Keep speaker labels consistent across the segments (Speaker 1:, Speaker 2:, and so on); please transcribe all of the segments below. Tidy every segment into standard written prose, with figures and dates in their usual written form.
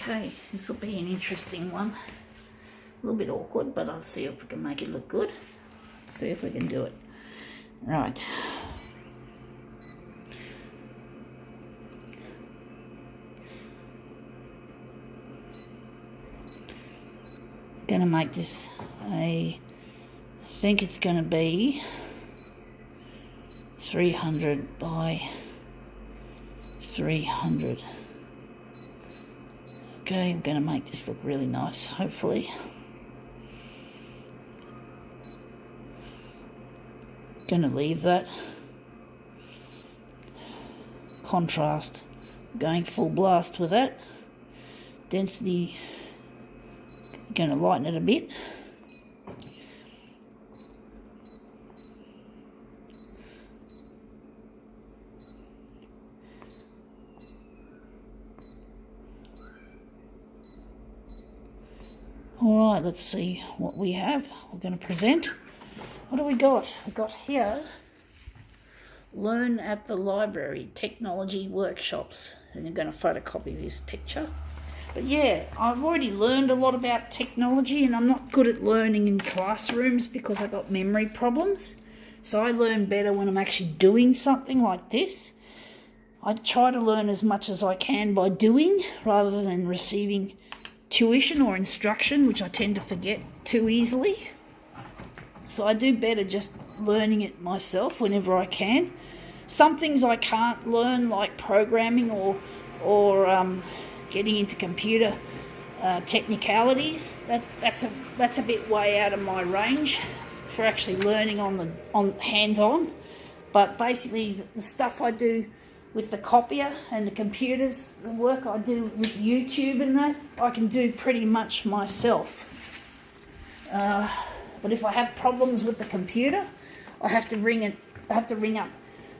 Speaker 1: Okay, this will be an interesting one. A little bit awkward, but I'll see if we can make it look good. See if we can do it. Right. Going to make this I think it's going to be 300 by 300. Okay, I'm going to make this look really nice, hopefully. Going to leave that contrast, going full blast with that. Density, going to lighten it a bit. Alright, let's see what we have. We're going to present. What do we got? We got here, Learn at the Library, Technology Workshops. And you're going to photocopy this picture. But yeah, I've already learned a lot about technology, and I'm not good at learning in classrooms because I've got memory problems. So I learn better when I'm actually doing something like this. I try to learn as much as I can by doing rather than receiving tuition or instruction, which I tend to forget too easily. So I do better just learning it myself whenever I can. Some things I can't learn, like programming or getting into computer technicalities. That's a bit way out of my range for actually learning on hands-on. But basically, the stuff I do with the copier and the computers, the work I do with YouTube and that, I can do pretty much myself. But if I have problems with the computer, I have to ring up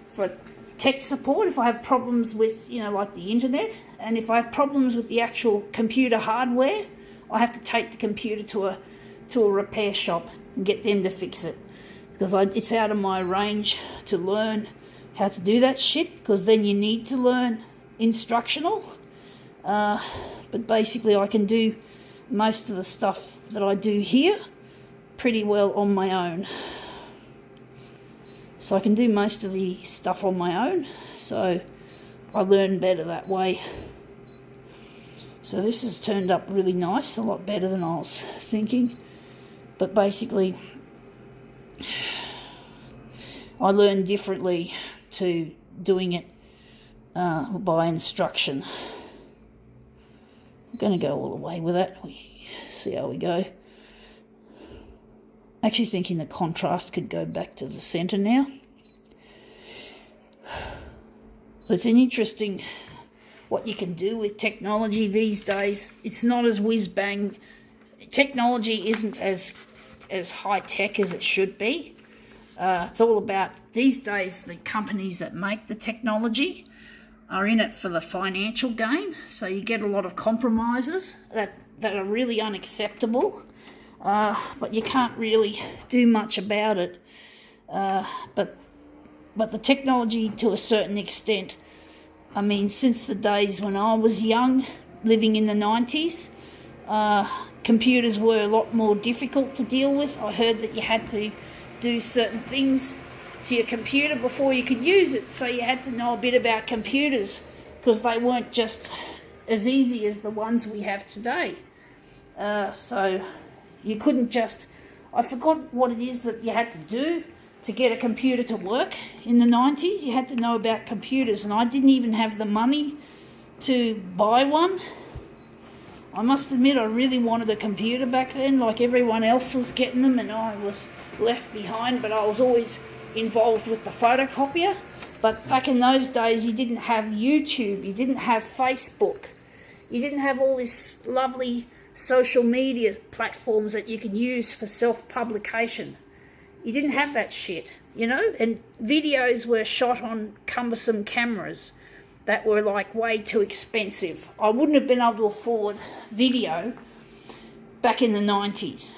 Speaker 1: for tech support. If I have problems with, like the internet, and if I have problems with the actual computer hardware, I have to take the computer to a repair shop and get them to fix it, because it's out of my range to learn how to do that shit, because then you need to learn instructional. But basically I can do most of the stuff that I do here pretty well on my own. So I can do most of the stuff on my own, so I learn better that way. So this has turned up really nice, a lot better than I was thinking. But basically, I learn differently to doing it by instruction. I'm going to go all the way with that. We see how we go. Actually thinking the contrast could go back to the centre now. It's an interesting what you can do with technology these days. It's not as whiz-bang. Technology isn't as high-tech as it should be. It's all about, these days, the companies that make the technology are in it for the financial gain. So you get a lot of compromises that are really unacceptable. But you can't really do much about it. But the technology, to a certain extent, I mean, since the days when I was young, living in the 90s, computers were a lot more difficult to deal with. I heard that you had to do certain things to your computer before you could use it, so you had to know a bit about computers, because they weren't just as easy as the ones we have today. So you couldn't just, I forgot what it is that you had to do to get a computer to work in the 90s. You had to know about computers, and I didn't even have the money to buy one. I must admit, I really wanted a computer back then, like everyone else was getting them, and I was left behind, but I was always involved with the photocopier. But back in those days, you didn't have YouTube, you didn't have Facebook, you didn't have all this lovely social media platforms that you can use for self-publication. You didn't have that shit, and videos were shot on cumbersome cameras that were like way too expensive. I wouldn't have been able to afford video back in the 90s.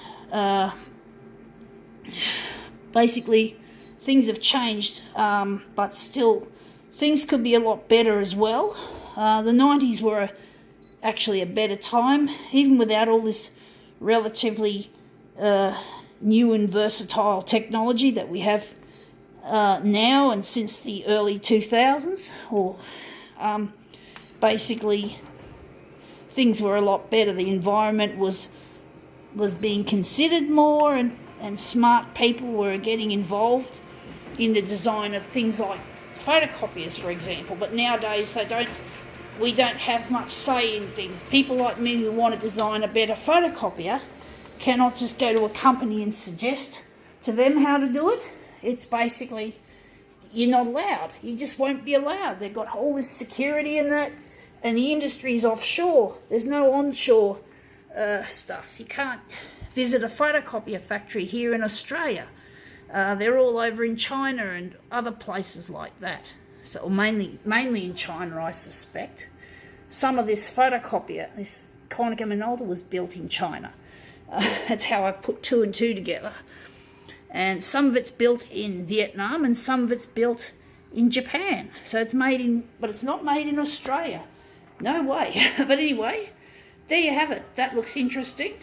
Speaker 1: Basically, things have changed, but still, things could be a lot better as well. The 90s were actually a better time, even without all this relatively new and versatile technology that we have now and since the early 2000s, or basically things were a lot better. The environment was being considered more, and smart people were getting involved in the design of things like photocopiers, for example. But nowadays we don't have much say in things. People like me who want to design a better photocopier cannot just go to a company and suggest to them how to do it. It's basically, you're not allowed. You just won't be allowed. They've got all this security and that, and the industry's offshore. There's no onshore stuff. You can't visit a photocopier factory here in Australia. They're all over in China and other places like that. So mainly in China, I suspect. Some of this photocopier, this Konica Minolta, was built in China. That's how I put two and two together. And some of it's built in Vietnam and some of it's built in Japan. So it's but it's not made in Australia. No way. But anyway, there you have it. That looks interesting.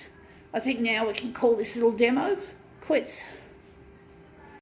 Speaker 1: I think now we can call this little demo quits.